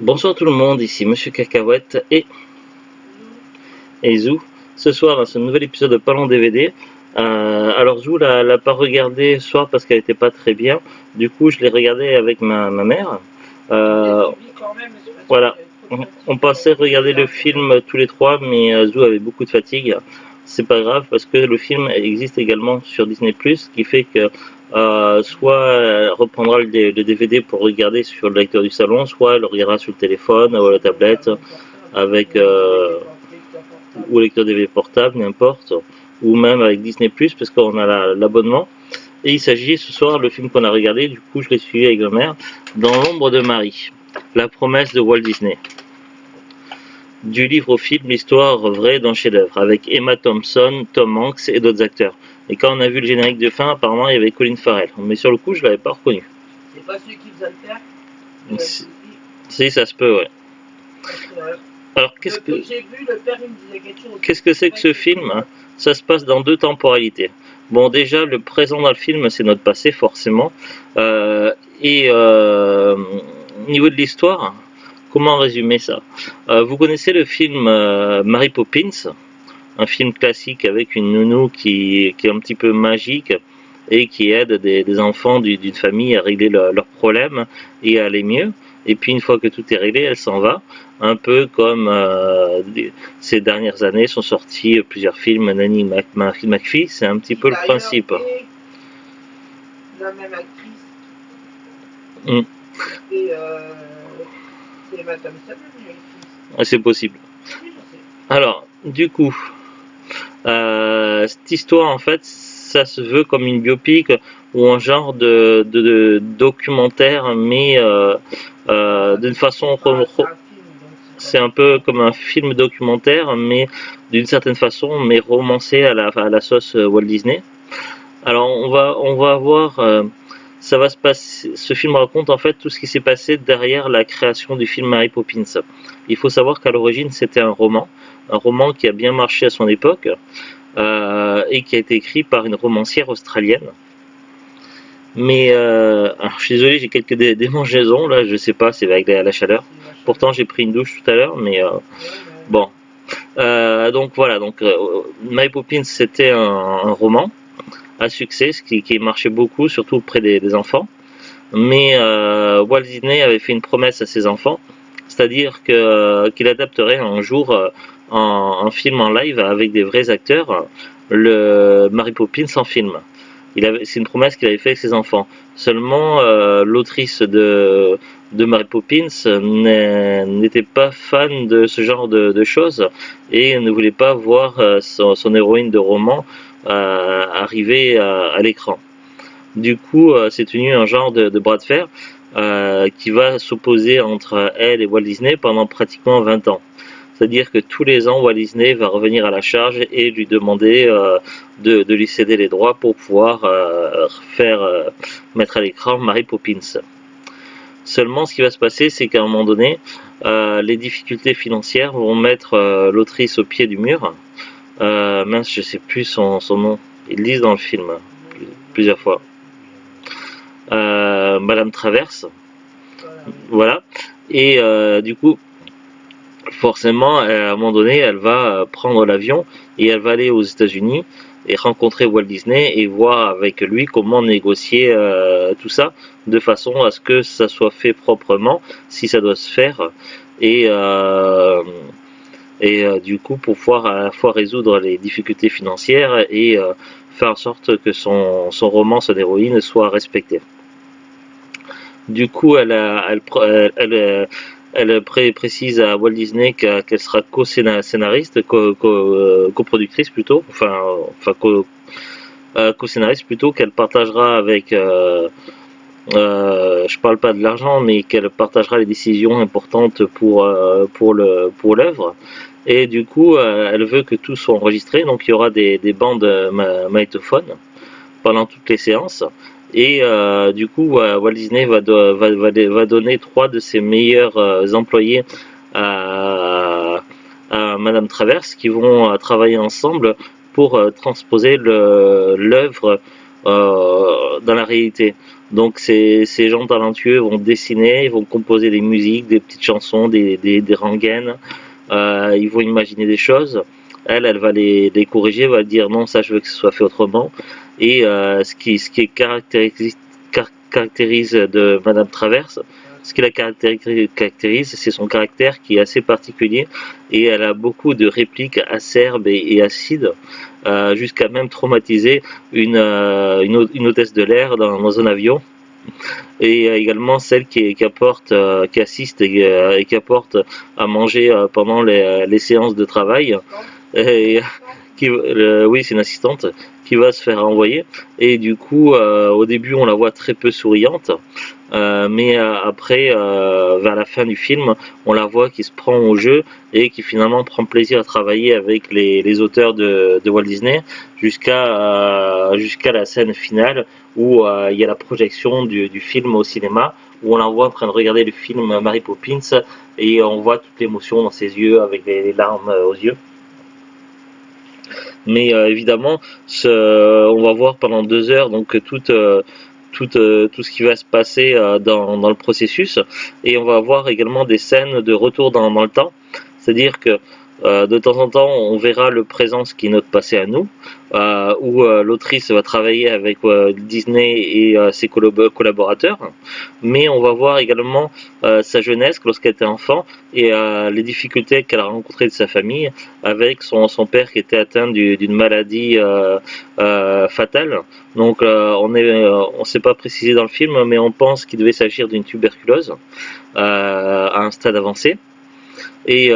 Bonsoir tout le monde, ici Monsieur Cacahuète et Zou. Ce soir, dans ce nouvel épisode de Parlons DVD. Alors Zou l'a pas regardé ce soir parce qu'elle était pas très bien. Du coup, je l'ai regardé avec ma mère. Euh, voilà. On pensait regarder le film tous les trois, mais Zou avait beaucoup de fatigue. C'est pas grave parce que le film existe également sur Disney+, ce qui fait que soit elle reprendra le DVD pour regarder sur le lecteur du salon, soit elle le regardera sur le téléphone ou la tablette avec ou lecteur DVD portable, n'importe, ou même avec Disney+, parce qu'on a l'abonnement. Et il s'agit ce soir, le film qu'on a regardé, du coup je l'ai suivi avec ma mère, Dans l'ombre de Marie, la promesse de Walt Disney. Du livre au film, l'histoire vraie d'un chef-d'œuvre, avec Emma Thompson, Tom Hanks et d'autres acteurs. Et quand on a vu le générique de fin, apparemment il y avait Colin Farrell. Mais sur le coup, je l'avais pas reconnu. C'est pas celui qui faisait le père Si, ça se peut, ouais. Alors, j'ai vu, le père, il me disait quelque chose. Qu'est-ce que c'est que ce film? Ça se passe dans deux temporalités. Bon, déjà, le présent dans le film, c'est notre passé, forcément. Au niveau de l'histoire, comment résumer ça? Vous connaissez le film Mary Poppins, un film classique avec une nounou qui est un petit peu magique et qui aide des enfants d'une famille à régler leurs problèmes et à aller mieux. Et puis une fois que tout est réglé, elle s'en va. Un peu comme ces dernières années sont sortis plusieurs films, Nanny McPhee, c'est un petit peu le principe. La même actrice. C'est Emma Thompson, c'est possible. Alors, du coup, cette histoire, en fait, ça se veut comme une biopic ou un genre de documentaire, mais d'une façon... C'est un peu comme un film documentaire, mais d'une certaine façon, mais romancé à la sauce Walt Disney. Alors, on va voir... ça va se passer. Ce film raconte en fait tout ce qui s'est passé derrière la création du film Mary Poppins. Il faut savoir qu'à l'origine c'était un roman qui a bien marché à son époque et qui a été écrit par une romancière australienne. Mais alors, je suis désolé, j'ai quelques démangeaisons là, je sais pas, c'est avec la chaleur. Pourtant j'ai pris une douche tout à l'heure, mais bon. Donc voilà, donc Mary Poppins c'était un roman à succès, ce qui marchait beaucoup, surtout auprès des enfants. Mais Walt Disney avait fait une promesse à ses enfants, c'est-à-dire qu'il adapterait un jour un film en live avec des vrais acteurs, le Mary Poppins en film. C'est une promesse qu'il avait fait avec ses enfants. Seulement, l'autrice de Mary Poppins n'était pas fan de ce genre de choses et ne voulait pas voir son héroïne de roman arriver à l'écran. Du coup, c'est tenu un genre de bras de fer qui va s'opposer entre elle et Walt Disney pendant pratiquement 20 ans. C'est-à-dire que tous les ans, Walt Disney va revenir à la charge et lui demander de lui céder les droits pour pouvoir mettre à l'écran Mary Poppins. Seulement, ce qui va se passer, c'est qu'à un moment donné, les difficultés financières vont mettre l'autrice au pied du mur. Mince, je sais plus son nom. Ils le disent dans le film plusieurs fois. Madame Traverse. Voilà. Et du coup, forcément, à un moment donné, elle va prendre l'avion et elle va aller aux États-Unis et rencontrer Walt Disney et voir avec lui comment négocier tout ça de façon à ce que ça soit fait proprement, si ça doit se faire, et du coup pour pouvoir à la fois résoudre les difficultés financières et faire en sorte que son roman, son héroïne soit respecté. Du coup, elle précise à Walt Disney qu'elle sera co-scénariste, coproductrice plutôt, co-scénariste plutôt, qu'elle partagera avec, je parle pas de l'argent, mais qu'elle partagera les décisions importantes pour l'œuvre. Et du coup, elle veut que tout soit enregistré, donc il y aura des bandes magnétophones pendant toutes les séances. Et du coup, Walt Disney va donner 3 de ses meilleurs employés à Madame Traverse qui vont travailler ensemble pour transposer l'œuvre dans la réalité. Donc ces gens talentueux vont dessiner, ils vont composer des musiques, des petites chansons, des rengaines, ils vont imaginer des choses. Elle va les corriger, va dire non, ça je veux que ce soit fait autrement. Et ce qui caractérise de Madame Traverse, ce qui la caractérise, c'est son caractère qui est assez particulier et elle a beaucoup de répliques acerbes et acides, jusqu'à même traumatiser une hôtesse de l'air dans un avion, et également celle qui assiste et qui apporte à manger pendant les séances de travail. Et oui, c'est une assistante qui va se faire envoyer. Et du coup, au début, on la voit très peu souriante. Mais après, vers la fin du film, on la voit qui se prend au jeu et qui finalement prend plaisir à travailler avec les auteurs de Walt Disney jusqu'à la scène finale où il y a la projection du film au cinéma, où on la voit en train de regarder le film Mary Poppins et on voit toute l'émotion dans ses yeux avec les larmes aux yeux. Mais évidemment, on va voir pendant 2 heures donc tout ce qui va se passer dans le processus, et on va voir également des scènes de retour dans le temps, c'est-à-dire que de temps en temps on verra le présent, ce qui est notre passé à nous, où l'autrice va travailler avec Disney et ses collaborateurs, mais on va voir également sa jeunesse lorsqu'elle était enfant et les difficultés qu'elle a rencontrées de sa famille avec son père qui était atteint d'une maladie fatale. Donc on s'est pas précisé dans le film, mais on pense qu'il devait s'agir d'une tuberculose à un stade avancé. Et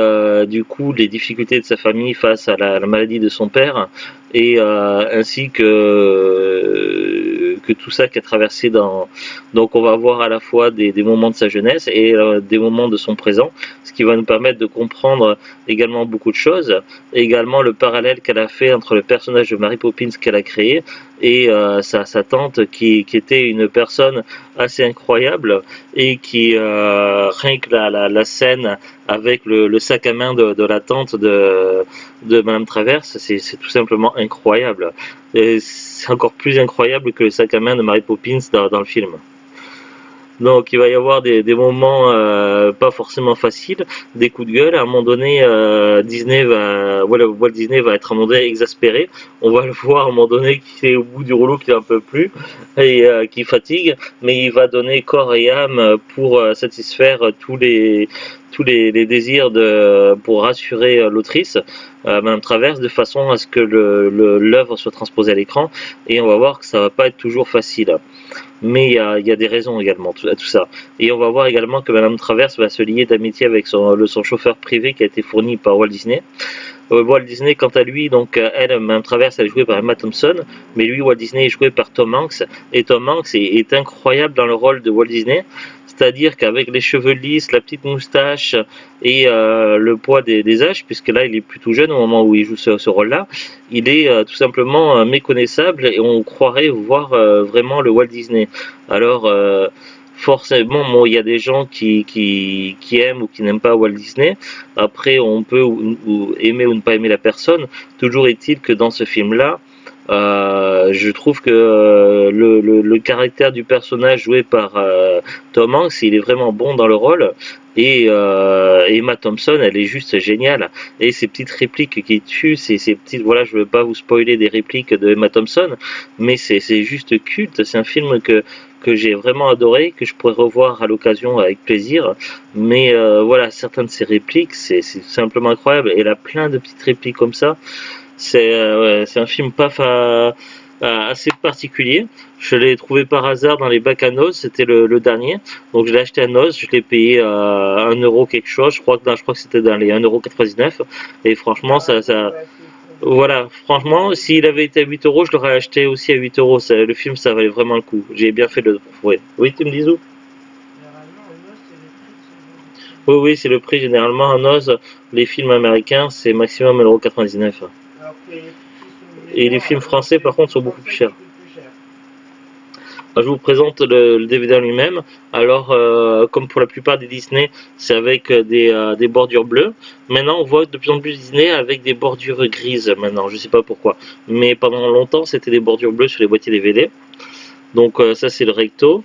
du coup les difficultés de sa famille face à la maladie de son père, et ainsi que tout ça qui a traversé donc on va voir à la fois des moments de sa jeunesse et des moments de son présent, ce qui va nous permettre de comprendre également beaucoup de choses, et également le parallèle qu'elle a fait entre le personnage de Mary Poppins qu'elle a créé et sa tante qui était une personne assez incroyable, et qui rien que la scène avec le sac à main de la tante de Madame Traverse, c'est tout simplement incroyable. C'est encore plus incroyable que le sac à main de Mary Poppins dans le film. Donc il va y avoir des moments pas forcément faciles, des coups de gueule. À un moment donné, Walt Disney va être à un moment donné exaspéré. On va le voir à un moment donné qui est au bout du rouleau, qui en peut plus et qui fatigue, mais il va donner corps et âme pour satisfaire tous les désirs pour rassurer l'autrice, Madame Traverse, de façon à ce que l'œuvre soit transposée à l'écran. Et on va voir que ça va pas être toujours facile. Mais il y a des raisons également à tout ça. Et on va voir également que Madame Traverse va se lier d'amitié avec son chauffeur privé qui a été fourni par Walt Disney. Walt Disney, quant à lui, donc Madame Traverse, elle est jouée par Emma Thompson, mais lui, Walt Disney, est joué par Tom Hanks. Et Tom Hanks est incroyable dans le rôle de Walt Disney. C'est-à-dire qu'avec les cheveux lisses, la petite moustache et le poids des âges, puisque là il est plutôt jeune au moment où il joue ce rôle-là, il est tout simplement méconnaissable et on croirait voir vraiment le Walt Disney. Alors forcément, bon, il y a des gens qui aiment ou qui n'aiment pas Walt Disney. Après, on peut aimer ou ne pas aimer la personne. Toujours est-il que dans ce film-là, je trouve que le caractère du personnage joué par Tom Hanks, il est vraiment bon dans le rôle, et Emma Thompson, elle est juste géniale, et ces petites répliques qui tuent, ces petites, voilà, je veux pas vous spoiler des répliques de Emma Thompson, mais c'est juste culte. C'est un film que j'ai vraiment adoré, que je pourrais revoir à l'occasion avec plaisir, mais voilà, certaines de ces répliques, c'est simplement incroyable, et elle a plein de petites répliques comme ça. C'est un film assez particulier. Je l'ai trouvé par hasard dans les bacs à noces, c'était le dernier. Donc je l'ai acheté à noces, je l'ai payé à 1 € quelque chose, je crois que c'était dans les 1,99 €. Et franchement, voilà, franchement, s'il avait été à 8 €, je l'aurais acheté aussi à 8 €. Le film, ça valait vraiment le coup. J'ai bien fait de le trouver. Oui, tu me dis où? Oui, oui, c'est le prix généralement en Oz. Les films américains, c'est maximum 1,99 €. Et les films français, par contre, sont beaucoup plus chers. Je vous présente le DVD en lui-même. Alors, comme pour la plupart des Disney, c'est avec des bordures bleues. Maintenant, on voit de plus en plus Disney avec des bordures grises. Maintenant, je sais pas pourquoi. Mais pendant longtemps, c'était des bordures bleues sur les boîtiers DVD. Donc ça c'est le recto,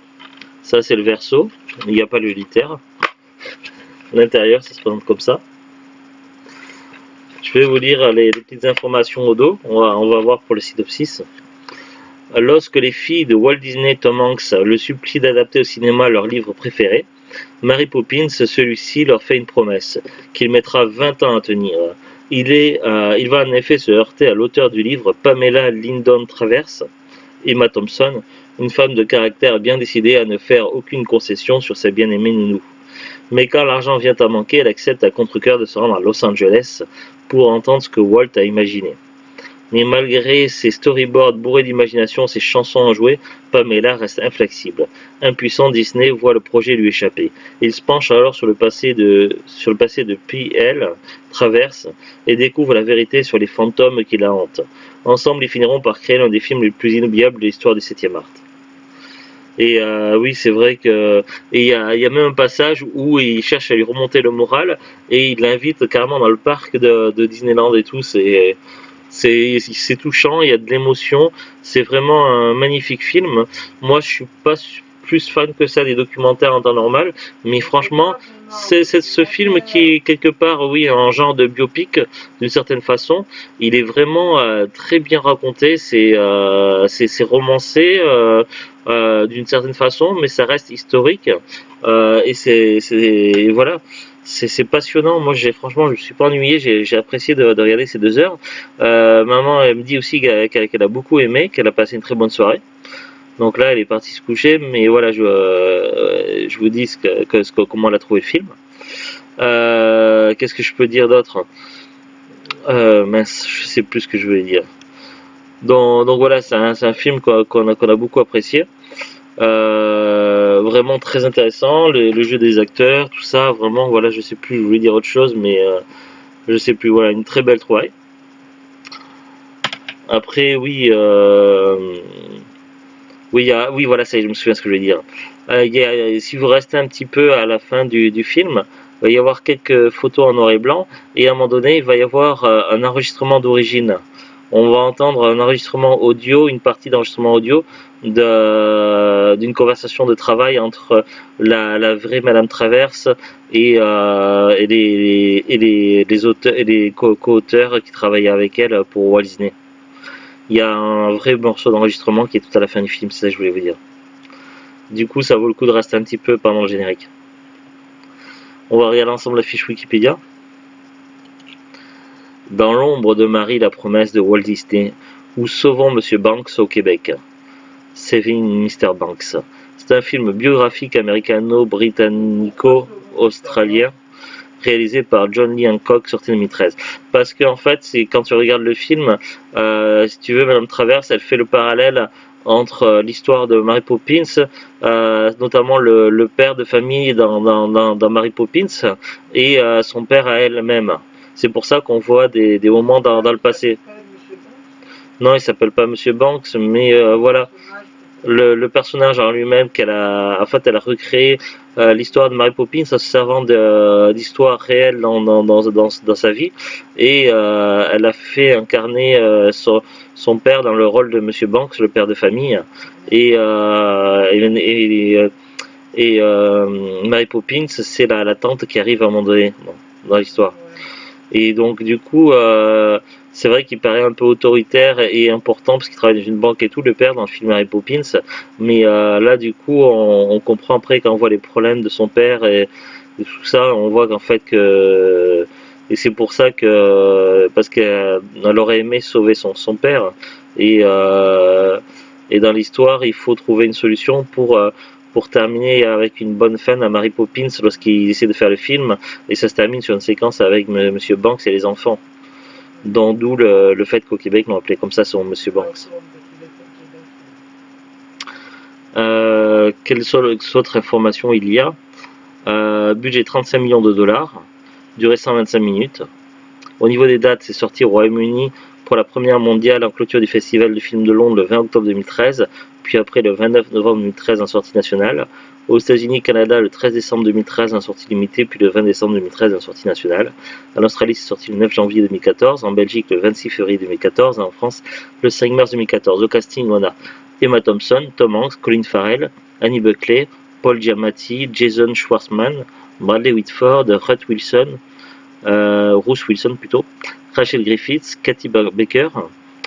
ça c'est le verso, il n'y a pas le litère. L'intérieur ça se présente comme ça. Je vais vous lire les petites informations au dos, on va voir pour le synopsis. Lorsque les filles de Walt Disney Tom Hanks le supplient d'adapter au cinéma leur livre préféré, Mary Poppins, celui-ci leur fait une promesse, qu'il mettra 20 ans à tenir. Il va en effet se heurter à l'auteur du livre, Pamela Lyndon Travers, Emma Thompson, une femme de caractère bien décidée à ne faire aucune concession sur sa bien-aimée nounou. Mais quand l'argent vient à manquer, elle accepte à contre-cœur de se rendre à Los Angeles pour entendre ce que Walt a imaginé. Mais malgré ses storyboards bourrés d'imagination, ses chansons enjouées, Pamela reste inflexible. Impuissant, Disney voit le projet lui échapper. Il se penche alors sur le passé de P.L. Travers et découvre la vérité sur les fantômes qui la hantent. Ensemble, ils finiront par créer l'un des films les plus inoubliables de l'histoire du 7e art. Et oui, c'est vrai que il y a même un passage où il cherche à lui remonter le moral et il l'invite carrément dans le parc de Disneyland et tout. C'est touchant, il y a de l'émotion, c'est vraiment un magnifique film. Moi, je suis pas plus fan que ça des documentaires en temps normal, mais franchement, c'est ce film qui est quelque part, oui, un genre de biopic d'une certaine façon. Il est vraiment très bien raconté, c'est romancé d'une certaine façon, mais ça reste historique et voilà. C'est passionnant. Moi, franchement, je me suis pas ennuyé. J'ai apprécié de regarder ces 2 heures. Maman, elle me dit aussi qu'elle a beaucoup aimé, qu'elle a passé une très bonne soirée. Donc là, elle est partie se coucher. Mais voilà, je vous dis comment elle a trouvé le film. Qu'est-ce que je peux dire d'autre? Mince, je sais plus ce que je voulais dire. Donc voilà, c'est un film qu'on a beaucoup apprécié. Vraiment très intéressant, le jeu des acteurs, tout ça, vraiment, voilà, je sais plus, je voulais dire autre chose, mais je sais plus, voilà, une très belle trouvaille. Après, oui, oui, voilà, ça y est, je me souviens ce que je voulais dire. Si vous restez un petit peu à la fin du film, il va y avoir quelques photos en noir et blanc, et à un moment donné, il va y avoir un enregistrement d'origine. On va entendre un enregistrement audio, une partie d'enregistrement audio d'une conversation de travail entre la vraie Madame Travers et les auteurs et les co-auteurs qui travaillaient avec elle pour Walt Disney. Il y a un vrai morceau d'enregistrement qui est tout à la fin du film, c'est ça que je voulais vous dire. Du coup, ça vaut le coup de rester un petit peu pendant le générique. On va regarder ensemble la fiche Wikipédia. Dans l'ombre de Marie, la promesse de Walt Disney, ou Sauvons Monsieur Banks au Québec. Saving Mr. Banks. C'est un film biographique américano-britannico-australien réalisé par John Lee Hancock, sorti en 2013. Parce qu'en fait, c'est quand tu regardes le film, si tu veux, Madame Travers, elle fait le parallèle entre l'histoire de Mary Poppins, notamment le père de famille dans Mary Poppins, et son père à elle-même. C'est pour ça qu'on voit des moments dans le passé. Non, il s'appelle pas Monsieur Banks, mais voilà. Le personnage en lui-même elle a recréé l'histoire de Mary Poppins en se servant d'histoires réelles dans sa vie et elle a fait incarner son père dans le rôle de Monsieur Banks, le père de famille et Mary Poppins c'est la tante qui arrive à un moment donné dans l'histoire. Et donc du coup c'est vrai qu'il paraît un peu autoritaire et important parce qu'il travaille dans une banque et tout, le père dans le film Mary Poppins, mais là du coup on comprend après quand on voit les problèmes de son père et tout ça, on voit qu'en fait que et c'est pour ça que parce qu'elle aurait aimé sauver son père et dans l'histoire il faut trouver une solution pour terminer avec une bonne fin à Mary Poppins lorsqu'il essaie de faire le film et ça se termine sur une séquence avec Monsieur Banks et les enfants. D'où le fait qu'au Québec l'on appelait comme ça son Monsieur Banks. Quelles autres informations il y a? Budget 35 millions de dollars, durée 125 minutes. Au niveau des dates, c'est sorti au Royaume-Uni pour la première mondiale en clôture du Festival du film de Londres le 20 octobre 2013, puis après le 29 novembre 2013 en sortie nationale. Aux États-Unis, Canada, le 13 décembre 2013 en sortie limitée, puis le 20 décembre 2013 en sortie nationale. En Australie, c'est sorti le 9 janvier 2014. En Belgique, le 26 février 2014. Et en France, le 5 mars 2014. Au casting, on a Emma Thompson, Tom Hanks, Colin Farrell, Annie Buckley, Paul Giamatti, Jason Schwartzman, Bradley Whitford, Ruth Wilson, Ruth Wilson plutôt, Rachel Griffiths, Katy Baker,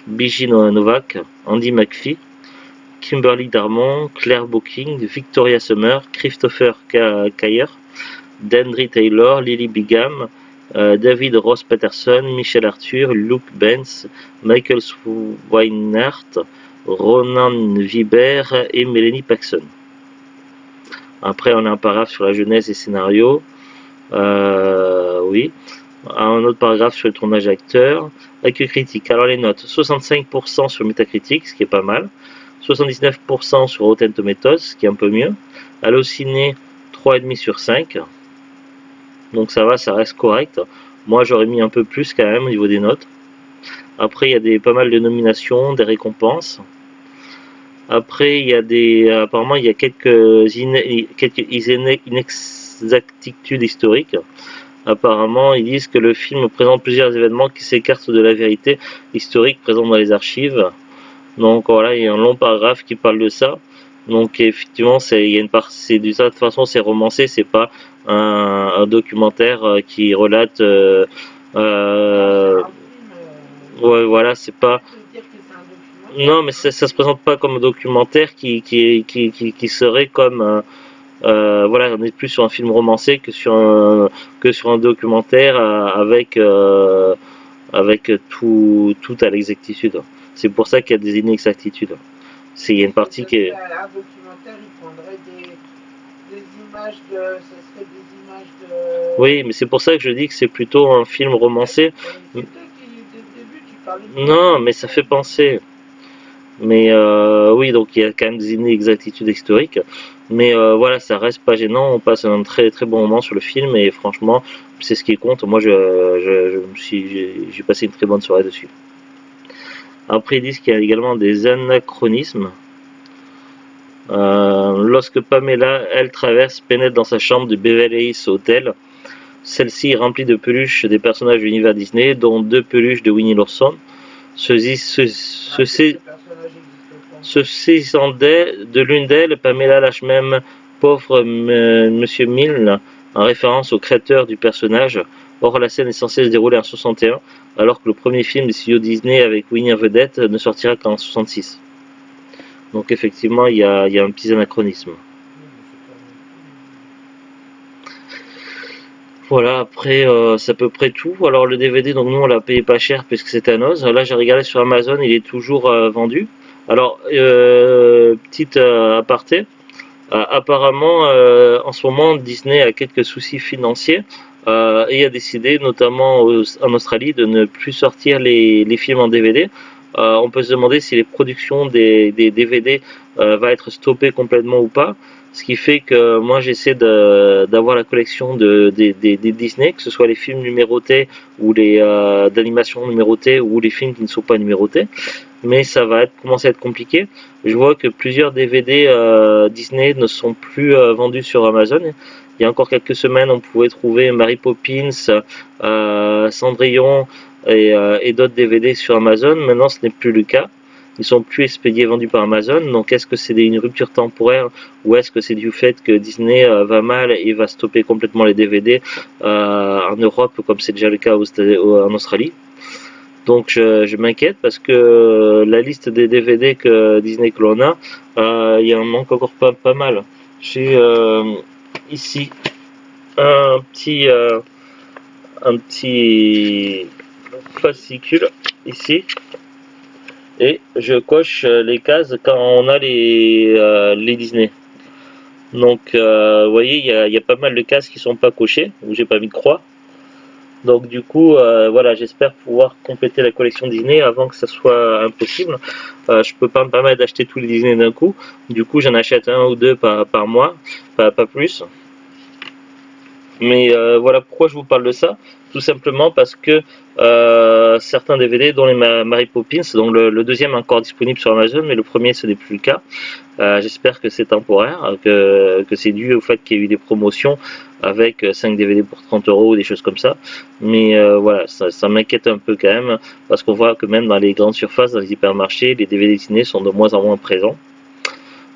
Biji Novak, Andy McPhee, Kimberly Darmon, Claire Booking, Victoria Summer, Christopher Cayer, Dendry Taylor, Lily Bigham, David Ross Patterson, Michel Arthur, Luke Benz, Michael Swinehart, Ronan Vibert et Melanie Paxson. Après, on a un paragraphe sur la jeunesse et scénario. Oui. Un autre paragraphe sur le tournage acteur. Accueil critique. Alors les notes, 65% sur Metacritic, ce qui est pas mal. 79% sur Rotten Tomatoes, ce qui est un peu mieux. Allociné, 3,5 sur 5. Donc ça va, ça reste correct. Moi j'aurais mis un peu plus quand même au niveau des notes. Après il y a pas mal de nominations, des récompenses. Après il y a apparemment il y a quelques inexactitudes historiques. Apparemment ils disent que le film présente plusieurs événements qui s'écartent de la vérité historique présente dans les archives. Donc voilà, il y a un long paragraphe qui parle de ça. Donc effectivement, il y a une partie, de toute façon, c'est romancé, c'est pas un documentaire qui relate. Ouais, voilà, c'est pas. Non, mais ça se présente pas comme un documentaire qui serait comme. Voilà, on est plus sur un film romancé que sur un documentaire avec tout à l'exactitude. C'est pour ça qu'il y a des inexactitudes. Il y a une partie qui est. Un documentaire, il prendrait des images de. Ça serait des images de. Oui, mais c'est pour ça que je dis que c'est plutôt un film romancé. Dès le début, tu parlais de. Non, mais ça fait penser. Mais oui, donc il y a quand même des inexactitudes historiques. Mais voilà, ça reste pas gênant. On passe un très très bon moment sur le film et franchement, c'est ce qui compte. Moi, j'ai passé une très bonne soirée dessus. Après, ils disent qu'il y a également des anachronismes. Lorsque Pamela, elle, pénètre dans sa chambre de Beverly Hills Hotel, celle-ci est remplie de peluches des personnages de l'univers Disney, dont 2 peluches de Winnie l'ourson. Se saisissant de l'une d'elles, Pamela lâche même pauvre Monsieur Milne, en référence au créateur du personnage. Or, la scène est censée se dérouler en 61, alors que le premier film des studios Disney avec Winnie en vedette ne sortira qu'en 66. Donc effectivement, il y a un petit anachronisme. Voilà, après c'est à peu près tout. Alors le DVD, donc nous on l'a payé pas cher puisque c'était un os. Là j'ai regardé sur Amazon, il est toujours vendu. Alors petite aparté, apparemment en ce moment Disney a quelques soucis financiers et a décidé notamment en Australie de ne plus sortir les films en DVD. On peut se demander si les productions des DVD va être stoppées complètement ou pas. Ce qui fait que moi j'essaie d'avoir la collection des Disney, que ce soit les films numérotés ou les d'animation numérotées ou les films qui ne sont pas numérotés. Mais ça va commencer à être compliqué. Je vois que plusieurs DVD Disney ne sont plus vendus sur Amazon. Il y a encore quelques semaines, on pouvait trouver Mary Poppins, Cendrillon et d'autres DVD sur Amazon. Maintenant, ce n'est plus le cas. Ils sont plus expédiés, vendus par Amazon. Donc, est-ce que c'est une rupture temporaire ou est-ce que c'est du fait que Disney va mal et va stopper complètement les DVD en Europe, comme c'est déjà le cas en Australie? Donc, je m'inquiète parce que la liste des DVD que Disney que l'on a, il y en manque encore pas mal. J'ai ici un petit fascicule ici. Et je coche les cases quand on a les Disney. Donc, vous voyez, il y a pas mal de cases qui sont pas cochées, où j'ai pas mis de croix. Donc, du coup, voilà, j'espère pouvoir compléter la collection Disney avant que ça soit impossible. Je peux pas me permettre d'acheter tous les Disney d'un coup. Du coup, j'en achète 1 ou 2 par mois, pas plus. Mais voilà pourquoi je vous parle de ça. Tout simplement parce que certains DVD, dont les Mary Poppins, donc le deuxième est encore disponible sur Amazon, mais le premier ce n'est plus le cas. J'espère que c'est temporaire, que c'est dû au fait qu'il y a eu des promotions avec 5 DVD pour 30 euros ou des choses comme ça. Mais voilà, ça m'inquiète un peu quand même, parce qu'on voit que même dans les grandes surfaces, dans les hypermarchés, les DVD Disney sont de moins en moins présents.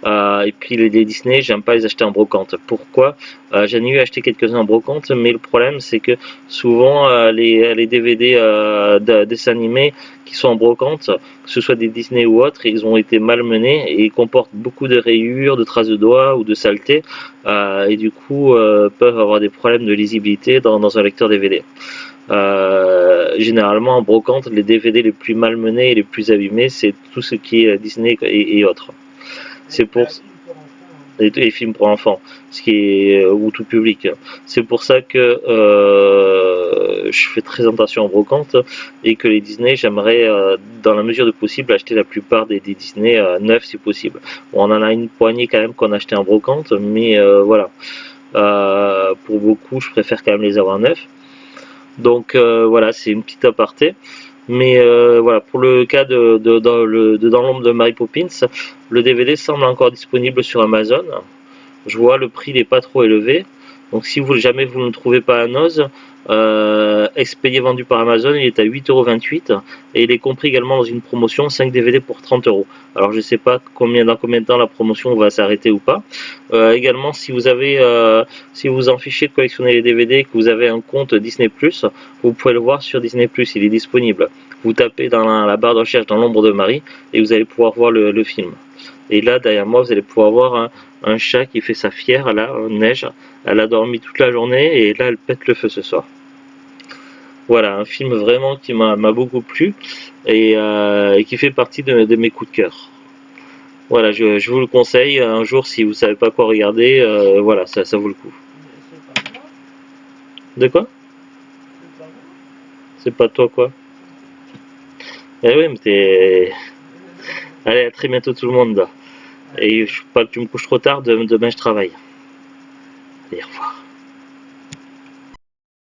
Et puis les Disney, j'aime pas les acheter en brocante. Pourquoi? J'en ai eu acheté quelques-uns en brocante, mais le problème c'est que souvent les DVD de dessins animés qui sont en brocante, que ce soit des Disney ou autres, ils ont été malmenés et ils comportent beaucoup de rayures, de traces de doigts ou de saleté, et du coup peuvent avoir des problèmes de lisibilité dans un lecteur DVD. Généralement en brocante, les DVD les plus malmenés et les plus abîmés, c'est tout ce qui est Disney et autres. C'est pour les films pour enfants, ce qui est ou tout public. C'est pour ça que je fais très attention en brocante et que les Disney, j'aimerais dans la mesure de possible acheter la plupart des Disney neufs si possible. Bon, on en a une poignée quand même qu'on a acheté en brocante, mais voilà. Pour beaucoup, je préfère quand même les avoir neufs. Donc voilà, c'est une petite aparté. Mais voilà, pour le cas de Dans l'ombre de Mary Poppins, le DVD semble encore disponible sur Amazon. Je vois le prix n'est pas trop élevé. Donc si jamais vous ne le trouvez pas à Noz, expédié vendu par Amazon, il est à 8,28 € et il est compris également dans une promotion 5 DVD pour 30 €. Alors je ne sais pas dans combien de temps la promotion va s'arrêter ou pas. Également si si vous en fichez de collectionner les DVD, que vous avez un compte Disney+, vous pouvez le voir sur Disney+, il est disponible. Vous tapez dans la barre de recherche Dans l'ombre de Marie et vous allez pouvoir voir le film. Et là derrière moi vous allez pouvoir voir un chat qui fait sa fière là, en neige. Elle a dormi toute la journée et là elle pète le feu ce soir. Voilà, un film vraiment qui m'a beaucoup plu et qui fait partie de mes coups de cœur. Voilà, je vous le conseille. Un jour, si vous savez pas quoi regarder, voilà, ça vaut le coup. De quoi? C'est pas toi quoi? Eh oui, mais t'es. Allez, à très bientôt tout le monde là. Et je veux pas que tu me couches trop tard, demain je travaille. Allez, au revoir.